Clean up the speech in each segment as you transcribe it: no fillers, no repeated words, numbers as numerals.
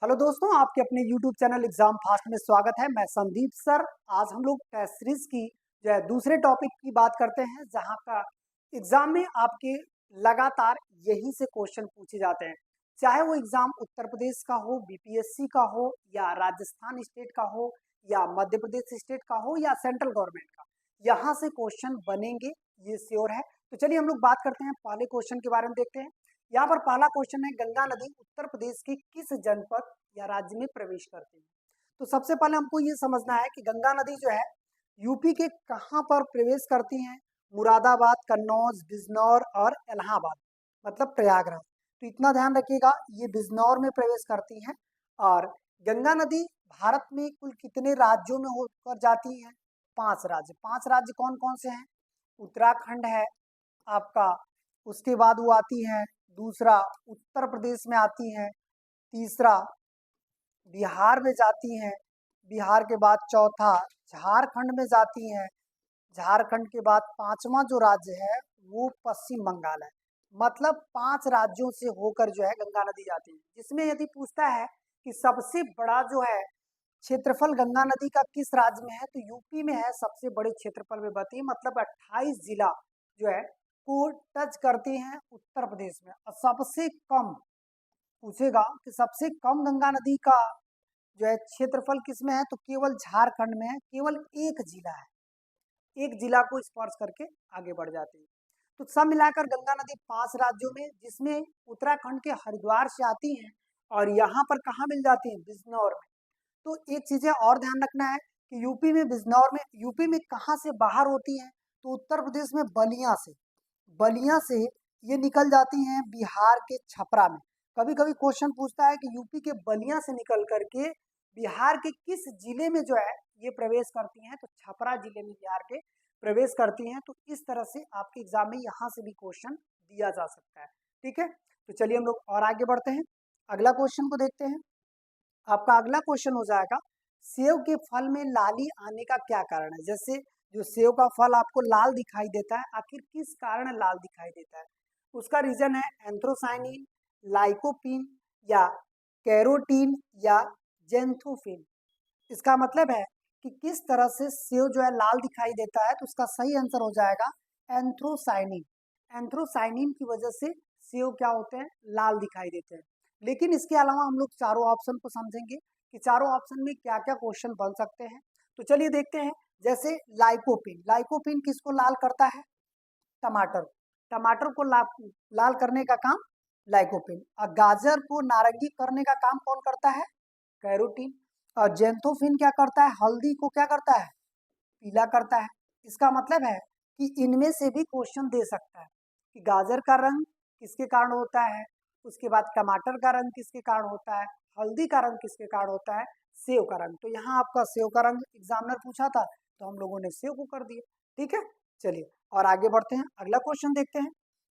Hello दोस्तों, आपके अपने YouTube चैनल एग्जाम फास्ट में स्वागत है। मैं संदीप सर। आज हम लोग टेस्ट सीरीज की जो है दूसरे टॉपिक की बात करते हैं, जहां का एग्जाम में आपके लगातार यही से क्वेश्चन पूछे जाते हैं। चाहे वो एग्जाम उत्तर प्रदेश का हो, बीपीएससी का हो, या राजस्थान स्टेट का हो, या मध्य प्रदेश स्टेट का हो, या सेंट्रल गवर्नमेंट का, यहाँ से क्वेश्चन बनेंगे, ये श्योर है। तो चलिए हम लोग बात करते हैं, पहले क्वेश्चन के बारे में देखते हैं। यहाँ पर पहला क्वेश्चन है, गंगा नदी उत्तर प्रदेश के किस जनपद या राज्य में प्रवेश करती है। तो सबसे पहले हमको ये समझना है कि गंगा नदी जो है यूपी के कहाँ पर प्रवेश करती है। मुरादाबाद, कन्नौज, बिजनौर और इलाहाबाद, मतलब प्रयागराज। तो इतना ध्यान रखिएगा, ये बिजनौर में प्रवेश करती है। और गंगा नदी भारत में कुल कितने राज्यों में होकर जाती है? 5 राज्य। 5 राज्य कौन कौन से हैं? उत्तराखंड है आपका, उसके बाद वो आती है, दूसरा उत्तर प्रदेश में आती है, तीसरा बिहार में जाती हैं, बिहार के बाद चौथा झारखंड में जाती हैं, झारखंड के बाद पांचवा जो राज्य है वो पश्चिम बंगाल है। मतलब 5 राज्यों से होकर जो है गंगा नदी जाती है। जिसमें यदि पूछता है कि सबसे बड़ा जो है क्षेत्रफल गंगा नदी का किस राज्य में है, तो यूपी में है, सबसे बड़े क्षेत्रफल में बहती है। मतलब 28 जिला जो है को टच करते हैं उत्तर प्रदेश में। और सबसे कम पूछेगा कि सबसे कम गंगा नदी का जो है क्षेत्रफल किसमें है, तो केवल झारखंड में है। केवल एक जिला है, एक जिला को स्पर्श करके आगे बढ़ जाते हैं। तो सब मिलाकर गंगा नदी 5 राज्यों में, जिसमें उत्तराखंड के हरिद्वार से आती हैं और यहाँ पर कहाँ मिल जाती है? बिजनौर में। तो एक चीजें और ध्यान रखना है कि यूपी में बिजनौर में, यूपी में कहाँ से बाहर होती हैं? तो उत्तर प्रदेश में बलिया से, बलिया से ये निकल जाती हैं बिहार के छपरा में। कभी कभी क्वेश्चन पूछता है कि यूपी के बलिया से निकल करके बिहार के किस जिले में जो है ये प्रवेश करती हैं, तो छपरा जिले में बिहार के प्रवेश करती हैं। तो इस तरह से आपके एग्जाम में यहाँ से भी क्वेश्चन दिया जा सकता है। ठीक है, तो चलिए हम लोग और आगे बढ़ते हैं, अगला क्वेश्चन को देखते हैं। आपका अगला क्वेश्चन हो जाएगा, सेव के फल में लाली आने का क्या कारण है। जैसे जो सेव का फल आपको लाल दिखाई देता है, आखिर किस कारण लाल दिखाई देता है? उसका रीजन है एंथ्रोसाइनिन, लाइकोपीन, या कैरोटीन, या जेंथोफिन। इसका मतलब है कि किस तरह से सेव जो है लाल दिखाई देता है, तो उसका सही आंसर हो जाएगा एंथ्रोसाइनिन। एंथ्रोसाइनिन की वजह से सेव क्या होते हैं? लाल दिखाई देते हैं। लेकिन इसके अलावा हम लोग चारों ऑप्शन को समझेंगे कि चारों ऑप्शन में क्या क्या क्वेश्चन बन सकते हैं। तो चलिए देखते हैं। जैसे लाइकोपिन, लाइकोपिन किसको लाल करता है? टमाटर। टमाटर को लाल करने का काम लाइकोपिन। और गाजर को नारंगी करने का काम कौन करता है? कैरोटीन। और जेंथोफिन क्या करता है? हल्दी को क्या करता है? पीला करता है। इसका मतलब है कि इनमें से भी क्वेश्चन दे सकता है कि गाजर का रंग किसके कारण होता है, उसके बाद टमाटर का रंग किसके कारण होता है, हल्दी का रंग किसके कारण होता है, सेव का रंग। तो यहाँ आपका सेव का रंग एग्जामिनर पूछा था, तो हम लोगों ने सेव को कर दिया। ठीक है, चलिए और आगे बढ़ते हैं, अगला क्वेश्चन देखते हैं।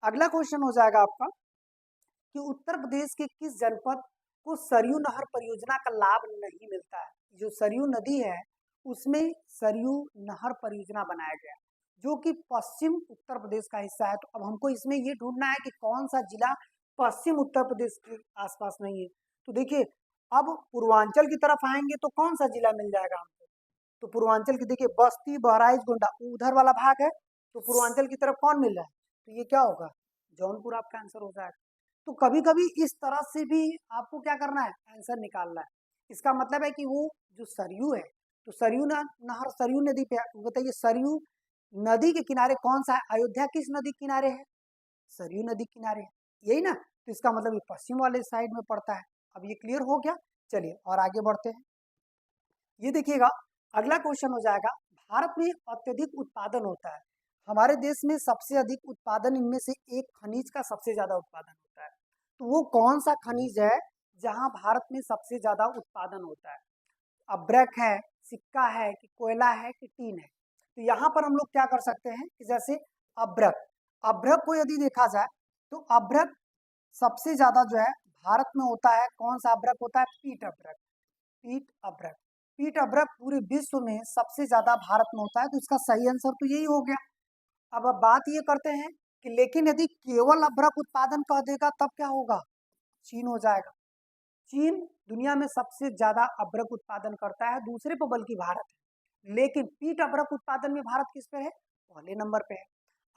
अगला क्वेश्चन हो जाएगा आपका कि उत्तर प्रदेश के किस जनपद को सरयू नहर परियोजना का लाभ नहीं मिलता है। जो सरयू नदी है उसमें सरयू नहर परियोजना बनाया गया, जो कि पश्चिम उत्तर प्रदेश का हिस्सा है। तो अब हमको इसमें ये ढूंढना है कि कौन सा जिला पश्चिम उत्तर प्रदेश के आसपास नहीं है। तो देखिए, अब पूर्वांचल की तरफ आएंगे तो कौन सा जिला मिल जाएगा हमको? तो पूर्वांचल की देखिए, बस्ती, बहराइच, गोंडा उधर वाला भाग है। तो पूर्वांचल की तरफ कौन मिल रहा है? तो ये क्या होगा? जौनपुर आपका आंसर हो जाएगा। तो कभी कभी इस तरह से भी आपको क्या करना है? आंसर निकालना है। इसका मतलब है कि वो जो सरयू है, तो सरयू नहर सरयू नदी पे बताइए, सरयू नदी के किनारे कौन सा है? अयोध्या किस नदी के किनारे है? सरयू नदी किनारे है, यही ना। तो इसका मतलब ये पश्चिम वाले साइड में पड़ता है। अब ये क्लियर हो गया। चलिए और आगे बढ़ते हैं। ये देखिएगा, अगला क्वेश्चन हो जाएगा, भारत में अत्यधिक उत्पादन होता है। हमारे देश में सबसे अधिक उत्पादन, इनमें से एक खनिज का सबसे ज्यादा उत्पादन होता है। तो वो कौन सा खनिज है जहां भारत में सबसे ज्यादा उत्पादन होता है? अब्रक है, सिक्का है, कि कोयला है, कि टीन है? तो यहाँ पर हम लोग क्या कर सकते हैं कि जैसे अब्रक, अब्रक को यदि देखा जाए तो अब्रक सबसे ज्यादा जो है भारत में होता है। कौन सा अब्रक होता है? पीट अब्रक। पीट अब्रक, पीट अब्रक पूरे विश्व में सबसे ज्यादा भारत में होता है। तो इसका सही आंसर तो यही हो गया। अब बात ये करते हैं कि लेकिन यदि केवल अभ्रक उत्पादन कह देगा तब क्या होगा? चीन हो जाएगा। चीन दुनिया में सबसे ज्यादा अभ्रक उत्पादन करता है, दूसरे पर बल्कि भारत है। लेकिन पीट अभ्रक उत्पादन में भारत किस पे है? पहले नंबर पे है।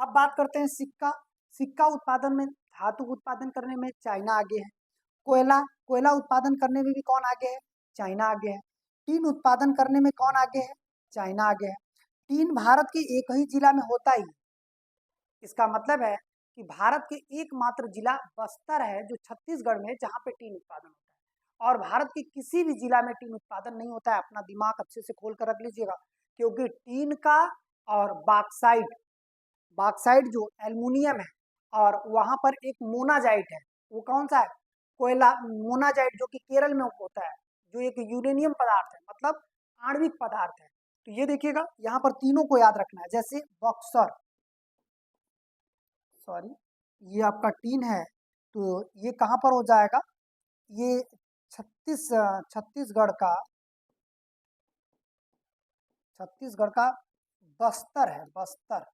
अब बात करते हैं सिक्का। सिक्का उत्पादन में, धातु उत्पादन करने में चाइना आगे है। कोयला, कोयला उत्पादन करने में भी कौन आगे है? चाइना आगे है। टीन उत्पादन करने में कौन आगे है? चाइना आगे है। टीन भारत के एक ही जिला में होता ही, इसका मतलब है कि भारत के एकमात्र जिला बस्तर है जो छत्तीसगढ़ में, जहाँ पे टीन उत्पादन होता है। और भारत के किसी भी जिला में टीन उत्पादन नहीं होता है। अपना दिमाग अच्छे से खोल कर रख लीजिएगा, क्योंकि टीन का और बाक्साइट, बाक्साइट जो एल्युमिनियम है, और वहां पर एक मोनाजाइट है, वो कौन सा है? कोयला मोनाजाइट, जो कि केरल में होता है, जो एक यूरेनियम पदार्थ है, मतलब आणविक पदार्थ है। तो ये देखिएगा, यहाँ पर तीनों को याद रखना है। जैसे बक्सर, सॉरी, ये आपका टीन है, तो ये कहाँ पर हो जाएगा? ये छत्तीसगढ़ का, छत्तीसगढ़ का बस्तर है, बस्तर,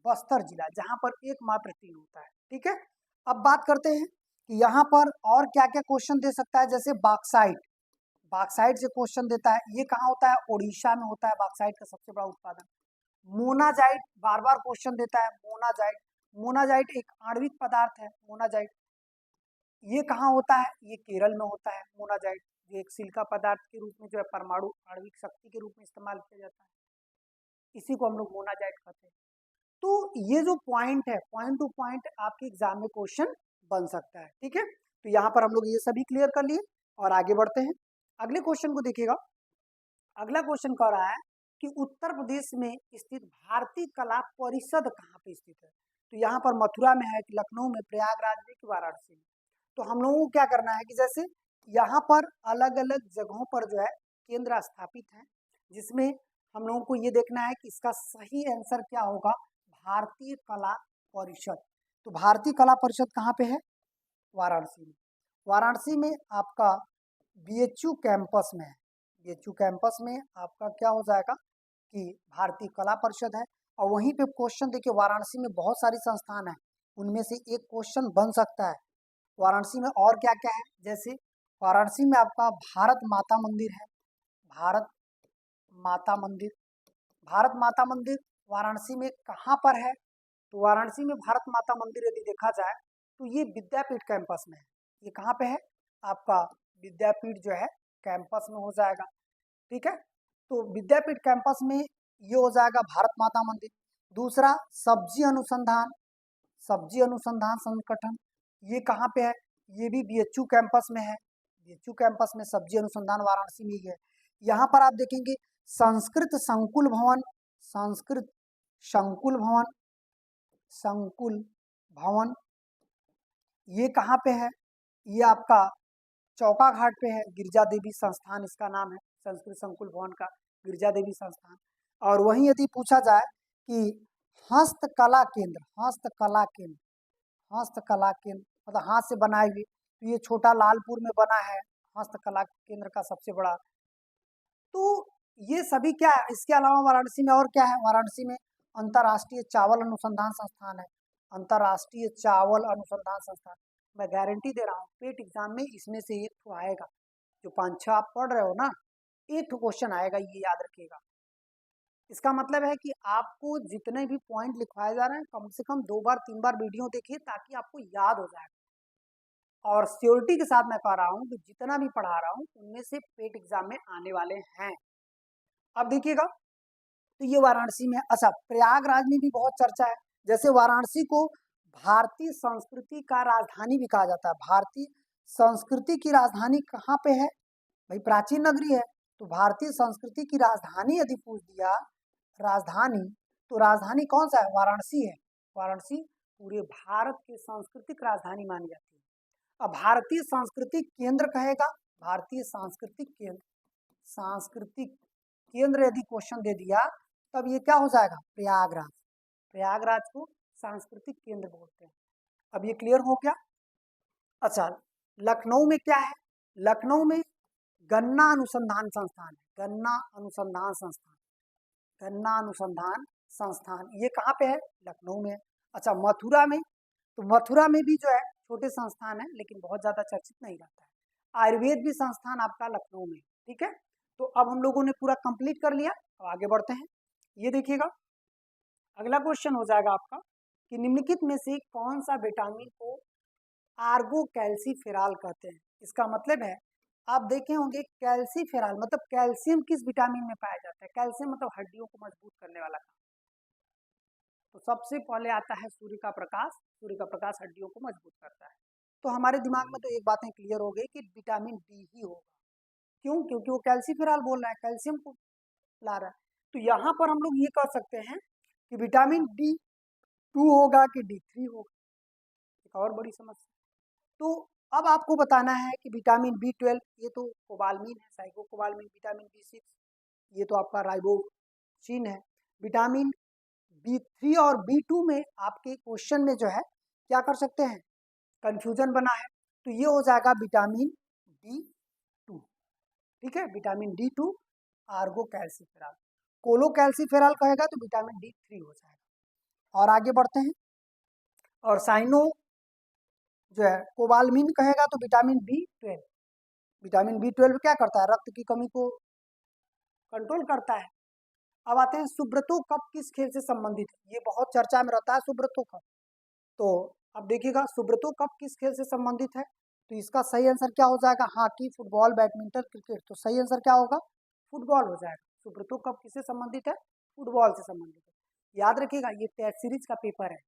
बस्तर जिला, जहां पर एकमात्र टीन होता है। ठीक है, अब बात करते हैं कि यहाँ पर और क्या क्या क्वेश्चन दे सकता है। जैसे बाक्साइट, बाक्साइट से क्वेश्चन देता है, ये कहाँ होता है? उड़ीसा में होता है बाक्साइट का सबसे बड़ा उत्पादन। मोनाजाइट बार बार क्वेश्चन देता है, मोनाजाइट, मोनाजाइट एक आणविक पदार्थ है, मोनाजाइट, ये कहाँ होता है? ये केरल में होता है। मोनाजाइट जो एक सिलिका पदार्थ के रूप में जो है परमाणु आणविक शक्ति के रूप में इस्तेमाल किया जाता है, इसी को हम लोग मोनाजाइट कहते हैं। तो ये जो पॉइंट है, पॉइंट टू पॉइंट आपके एग्जाम में क्वेश्चन बन सकता है। ठीक है, तो यहाँ पर हम लोग ये सभी क्लियर कर लिए और आगे बढ़ते हैं। अगले क्वेश्चन को देखिएगा। अगला क्वेश्चन कह रहा है कि उत्तर प्रदेश में स्थित भारतीय कला परिषद कहाँ पे स्थित है? तो यहाँ पर मथुरा में है कि लखनऊ में, प्रयागराज में कि वाराणसी में? तो हम लोगों को क्या करना है कि जैसे यहाँ पर अलग अलग जगहों पर जो है केंद्र स्थापित है, जिसमें हम लोगों को ये देखना है कि इसका सही आंसर क्या होगा। भारतीय कला परिषद। तो भारतीय कला परिषद कहाँ पे है? वाराणसी में। वाराणसी में आपका बीएचयू कैंपस में है। बीएचयू कैंपस में आपका क्या हो जाएगा कि भारतीय कला परिषद है। और वहीं पे क्वेश्चन देखिए, वाराणसी में बहुत सारी संस्थान है, उनमें से एक क्वेश्चन बन सकता है। वाराणसी में और क्या क्या है? जैसे वाराणसी में आपका भारत माता मंदिर है, भारत माता मंदिर। भारत माता मंदिर वाराणसी में कहाँ पर है? तो वाराणसी में भारत माता मंदिर यदि देखा जाए तो ये विद्यापीठ कैंपस में है। ये कहाँ पे है? आपका विद्यापीठ जो है कैंपस में हो जाएगा। ठीक है, तो विद्यापीठ कैंपस में ये हो जाएगा भारत माता मंदिर। दूसरा, सब्जी अनुसंधान, सब्जी अनुसंधान संगठन, ये कहाँ पे है? ये भी बीएचयू कैंपस में है। बीएचयू कैंपस में सब्जी अनुसंधान वाराणसी में ही है। यहाँ पर आप देखेंगे संस्कृत संकुल भवन, संस्कृत संकुल भवन, संकुल भवन, ये कहाँ पे है? ये आपका चौका घाट पे है। गिरजा देवी संस्थान इसका नाम है, संस्कृत संकुल भवन का गिरजा देवी संस्थान। और वहीं यदि पूछा जाए कि हस्तकला केंद्र, हस्तकला केंद्र, हस्तकला केंद्र मतलब हाथ से बनाए हुए, तो ये छोटा लालपुर में बना है हस्तकला केंद्र का सबसे बड़ा। तो ये सभी क्या है? इसके अलावा वाराणसी में और क्या है? वाराणसी में अंतर्राष्ट्रीय चावल अनुसंधान संस्थान है, अंतर्राष्ट्रीय चावल अनुसंधान संस्थान। मैं गारंटी दे रहा हूँ पेट एग्जाम में इसमें से एक तो आएगा। जो 5-6 आप पढ़ रहे हो ना, एक तो क्वेश्चन आएगा, ये याद रखिएगा। इसका मतलब है कि आपको जितने भी पॉइंट लिखवाए जा रहे हैं, कम से कम 2 बार 3 बार वीडियो देखिए, ताकि आपको याद हो जाए। और श्योरिटी के साथ मैं कह रहा हूँ कि जितना भी पढ़ा रहा हूँ उनमें से पेट एग्जाम में आने वाले हैं। अब देखिएगा, तो ये वाराणसी में। अच्छा, प्रयागराज में भी बहुत चर्चा है। जैसे वाराणसी को भारतीय संस्कृति का राजधानी भी कहा जाता है। भारतीय संस्कृति की राजधानी कहाँ पे है? भाई प्राचीन नगरी है, तो भारतीय संस्कृति की राजधानी यदि पूछ दिया, राजधानी, तो राजधानी कौन सा है? वाराणसी है। वाराणसी पूरे भारत की सांस्कृतिक राजधानी मानी जाती है। अब भारतीय सांस्कृतिक केंद्र कहेगा, भारतीय सांस्कृतिक केंद्र, सांस्कृतिक केंद्र यदि क्वेश्चन दे दिया, तब ये क्या हो जाएगा? प्रयागराज। प्रयागराज को सांस्कृतिक केंद्र बोलते हैं। अब ये क्लियर हो गया। अच्छा, लखनऊ में क्या है? लखनऊ में गन्ना अनुसंधान संस्थान है, गन्ना अनुसंधान संस्थान, गन्ना अनुसंधान संस्थान, ये कहाँ पे है? लखनऊ में है। अच्छा, मथुरा में, तो मथुरा में भी जो है छोटे संस्थान है लेकिन बहुत ज़्यादा चर्चित नहीं रहता है। आयुर्वेद भी संस्थान आपका लखनऊ में, ठीक है। तो अब हम लोगों ने पूरा कंप्लीट कर लिया, तो आगे बढ़ते हैं। ये देखिएगा, अगला क्वेश्चन हो जाएगा आपका कि निम्नलिखित में से कौन सा विटामिन को आर्गो कैल्सीफेराल कहते हैं। इसका मतलब है, आप देखे होंगे कैल्सीफेराल मतलब कैल्शियम किस विटामिन में पाया जाता है। कैल्शियम मतलब हड्डियों को मजबूत करने वाला काम। तो सबसे पहले आता है सूर्य का प्रकाश। सूर्य का प्रकाश हड्डियों को मजबूत करता है। तो हमारे दिमाग में तो एक बातें क्लियर हो गई कि विटामिन डी ही होगा। क्यों? क्योंकि वो कैल्सीफेराल बोल रहा है, कैल्शियम को ला रहा है। तो यहाँ पर हम लोग ये कह सकते हैं कि विटामिन डी टू होगा कि डी थ्री होगा। एक और बड़ी समस्या। तो अब आपको बताना है कि विटामिन बी 12 ये तो कोबालमिन है, साइको कोबालमिन। विटामिन बी 6 ये तो आपका राइबोसिन है। विटामिन बी 3 और बी 2 में आपके क्वेश्चन में जो है क्या कर सकते हैं, कंफ्यूजन बना है। तो ये हो जाएगा विटामिन डी 2, ठीक है। Vitamin D 2 ergocalciferol. Cholecalciferol कहेगा तो विटामिन डी 3 हो जाएगा। और आगे बढ़ते हैं। और साइनो जो है कोबालमिन कहेगा तो विटामिन बी 12। विटामिन बी 12 क्या करता है, रक्त की कमी को कंट्रोल करता है। अब आते हैं सुब्रतो कप किस खेल से संबंधित है। ये बहुत चर्चा में रहता है सुब्रतो कप। तो अब देखिएगा सुब्रतो कप किस खेल से संबंधित है। तो इसका सही आंसर क्या हो जाएगा, हॉकी, फुटबॉल, बैडमिंटन, क्रिकेट। तो सही आंसर क्या होगा, फुटबॉल हो जाएगा। सुब्रतो कप किससे संबंधित है, फुटबॉल से संबंधित है। याद रखिएगा ये टेस्ट सीरीज का पेपर है,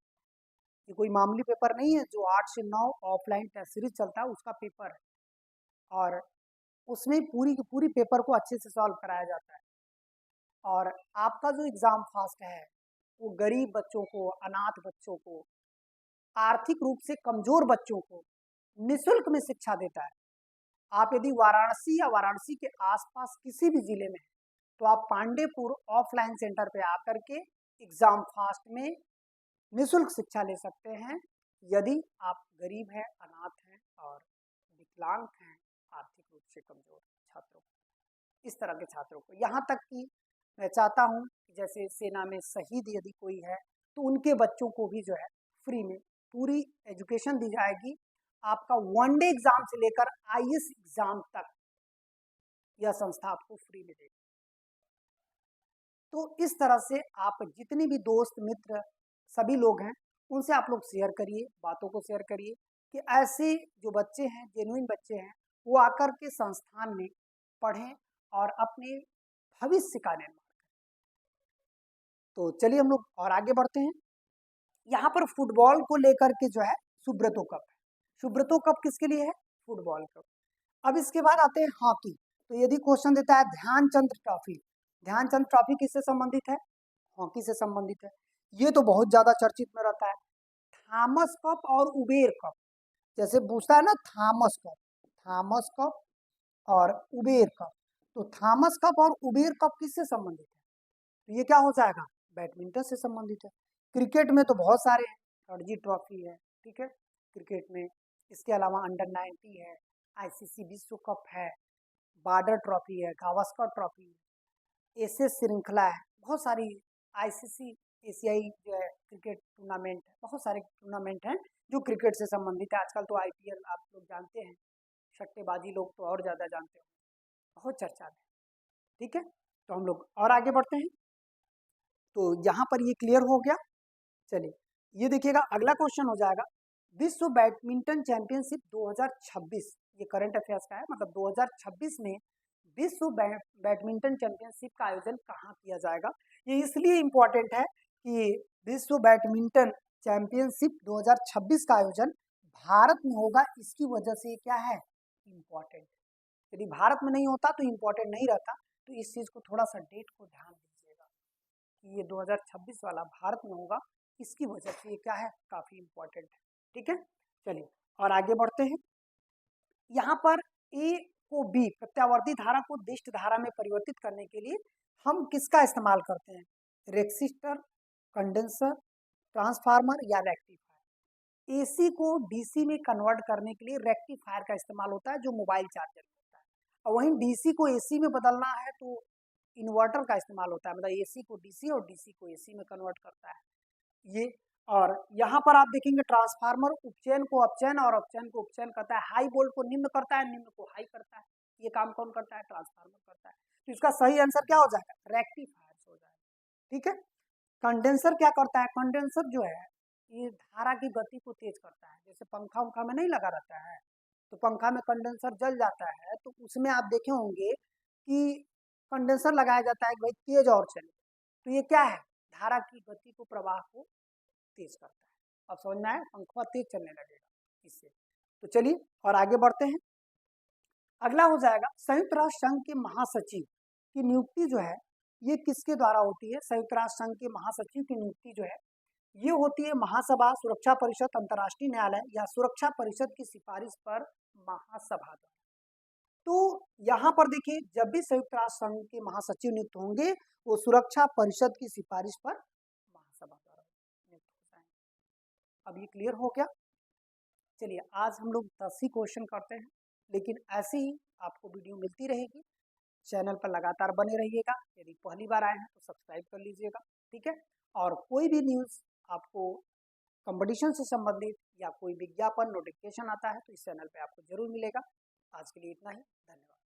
ये कोई मामूली पेपर नहीं है। जो 8 से 9 ऑफलाइन टेस्ट सीरीज चलता है उसका पेपर है, और उसमें पूरी की पूरी पेपर को अच्छे से सॉल्व कराया जाता है। और आपका जो एग्जाम फास्ट है वो गरीब बच्चों को, अनाथ बच्चों को, आर्थिक रूप से कमजोर बच्चों को निःशुल्क में शिक्षा देता है। आप यदि वाराणसी या वाराणसी के आसपास किसी भी जिले में हैं तो आप पांडेपुर ऑफलाइन सेंटर पे आकर के एग्जाम फास्ट में निःशुल्क शिक्षा ले सकते हैं। यदि आप गरीब हैं, अनाथ हैं और विकलांग हैं, आर्थिक रूप से कमजोर छात्रों को, इस तरह के छात्रों को। यहाँ तक कि मैं चाहता हूँ कि जैसे सेना में शहीद यदि कोई है तो उनके बच्चों को भी जो है फ्री में पूरी एजुकेशन दी जाएगी। आपका वनडे एग्जाम से लेकर आईएएस एग्जाम तक यह संस्था आपको फ्री में देगी। तो इस तरह से आप जितने भी दोस्त मित्र सभी लोग हैं उनसे आप लोग शेयर करिए, बातों को शेयर करिए कि ऐसे जो बच्चे हैं, जेन्युइन बच्चे हैं, वो आकर के संस्थान में पढ़ें और अपने भविष्य का निर्माण करें। तो चलिए हम लोग और आगे बढ़ते हैं। यहाँ पर फुटबॉल को लेकर के जो है सुब्रतो कप है। सुब्रतो कप किसके लिए है, फुटबॉल कप। अब इसके बाद आते हैं हॉकी। तो यदि क्वेश्चन देता है ध्यानचंद ट्रॉफी, ध्यानचंद ट्रॉफी किससे संबंधित है, हॉकी से संबंधित है। ये तो बहुत ज्यादा चर्चित में रहता है। थॉमस कप और उबेर कप, जैसे पूछता है ना थॉमस कप, थॉमस कप और उबेर कप। तो थॉमस कप और उबेर कप किससे संबंधित है, तो ये क्या हो जाएगा, बैडमिंटन से संबंधित है। क्रिकेट में तो बहुत सारे हैं, रणजी ट्रॉफी है, ठीक है, क्रिकेट में। इसके अलावा अंडर 90 है, आईसीसी विश्व कप है, बॉर्डर ट्रॉफी है, गावस्कर ट्रॉफी है, एसएस श्रृंखला है, बहुत सारी आईसीसी एशियाई जो है क्रिकेट टूर्नामेंट है, बहुत सारे टूर्नामेंट हैं जो क्रिकेट से संबंधित है। आजकल तो आईपीएल आप लोग जानते हैं, सट्टेबाजी लोग तो और ज़्यादा जानते हैं, बहुत चर्चा में, ठीक है। तो हम लोग और आगे बढ़ते हैं। तो यहाँ पर ये क्लियर हो गया। चलिए ये देखिएगा, अगला क्वेश्चन हो जाएगा विश्व बैडमिंटन चैंपियनशिप 2026। ये करंट अफेयर्स का है, मतलब 2026 में विश्व बैडमिंटन चैंपियनशिप का आयोजन कहाँ किया जाएगा। ये इसलिए इम्पोर्टेंट है कि विश्व बैडमिंटन चैंपियनशिप 2026 का आयोजन भारत में होगा, इसकी वजह से क्या है इम्पोर्टेंट। यदि भारत में नहीं होता तो इम्पोर्टेंट नहीं रहता। तो इस चीज को थोड़ा सा डेट को ध्यान दीजिएगा कि ये 2026 वाला भारत में होगा, इसकी वजह से ये क्या है, काफी इम्पोर्टेंट है, ठीक है। चलिए और आगे बढ़ते हैं। यहाँ पर ए को बी प्रत्यावर्ती धारा को दिष्ट धारा में परिवर्तित करने के लिए हम किसका इस्तेमाल करते हैं, रेसिस्टर, कंडेंसर, ट्रांसफार्मर या रेक्टिफायर। एसी को डीसी में कन्वर्ट करने के लिए रेक्टिफायर का इस्तेमाल होता है जो मोबाइल चार्जर में होता है। और वहीं डीसी को एसी में बदलना है तो इन्वर्टर का इस्तेमाल होता है, मतलब एसी को डीसी और डीसी को एसी में कन्वर्ट करता है। ये और यहाँ पर आप देखेंगे ट्रांसफार्मर उपचयन को अपचयन और अपचयन को उपचयन करता है, हाई वोल्ट को निम्न करता है, निम्न को हाई करता है। ये काम कौन करता है? ट्रांसफार्मर करता है। तो इसका सही आंसर क्या हो जाएगा? रेक्टिफायर हो जाएगा। ठीक है। कंडेंसर क्या करता है? कंडेंसर जो है ये धारा की गति को तेज करता है। जैसे पंखा उंखा में नहीं लगा रहता है, तो पंखा में कंडेंसर जल जाता है, तो उसमें आप देखे होंगे कि कंडेंसर लगाया जाता है कि भाई तेज और चले। तो ये क्या है? धारा की गति को, प्रवाह को तेज करता है। अब समझ में आया? पंखा तेज चलने लगेगा इससे। तो चलिए और आगे बढ़ते हैं। अगला हो जाएगा संयुक्त राष्ट्र संघ के महासचिव की नियुक्ति जो है ये किसके द्वारा होती है? संयुक्त राष्ट्र संघ के महासचिव की नियुक्ति जो है ये होती है महासभा, सुरक्षा परिषद, अंतर्राष्ट्रीय न्यायालय या सुरक्षा परिषद की सिफारिश पर महासभा द्वारा। तो यहाँ पर देखिए, जब भी संयुक्त राष्ट्र संघ के महासचिव नियुक्त होंगे वो सुरक्षा परिषद की सिफारिश पर महासभा द्वारा नियुक्त हो जाएंगे। अब ये क्लियर हो गया। चलिए आज हम लोग 10 ही क्वेश्चन करते हैं, लेकिन ऐसे ही आपको वीडियो मिलती रहेगी। चैनल पर लगातार बने रहिएगा। यदि पहली बार आए हैं तो सब्सक्राइब कर लीजिएगा। ठीक है। और कोई भी न्यूज़ आपको कंपटीशन से संबंधित या कोई विज्ञापन नोटिफिकेशन आता है तो इस चैनल पे आपको जरूर मिलेगा। आज के लिए इतना ही। धन्यवाद।